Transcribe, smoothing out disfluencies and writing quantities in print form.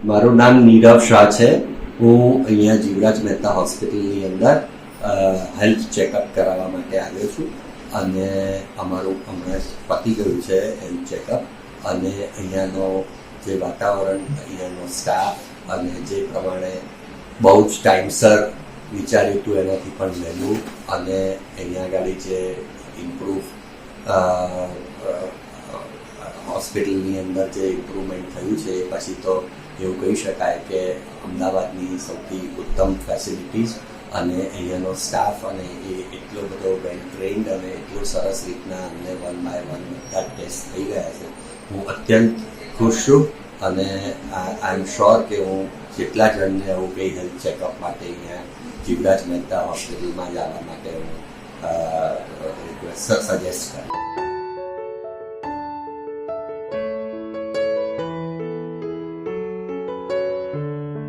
મારું નામ નીરવ શાહ છે. હું અહીંયા જીવરાજ મહેતા હોસ્પિટલની અંદર હેલ્થ ચેકઅપ કરાવવા માટે આવ્યો છું અને અમારું હમણાં પતી ગયું છે હેલ્થ ચેકઅપ. અને અહીંયાનો જે વાતાવરણ, અહીંયાનો સ્ટાફ અને જે પ્રમાણે બહુ જ ટાઈમસર વિચાર્યું હતું એનાથી પણ વહેલું, અને અહીંયા આગળ જે ઇમ્પ્રૂવ હોસ્પિટલની અંદર જે ઇમ્પ્રુવમેન્ટ થયું છે એ પછી તો એવું કહી શકાય કે અમદાવાદની સૌથી ઉત્તમ ફેસિલિટીઝ અને અહીંયાનો સ્ટાફ, અને એ એટલો બધો વેલ ટ્રેન્ડ અને એટલો સરસ રીતના અમને 1 by 1 બધા ટેસ્ટ થઈ ગયા છે. હું અત્યંત ખુશ છું અને આઈ એમ શ્યોર કે હું જેટલા જણને આવું કંઈ હેલ્થ ચેકઅપ માટે અહીંયા જીવરાજ મહેતા હોસ્પિટલમાં જવા માટે હું સજેસ્ટ કરું.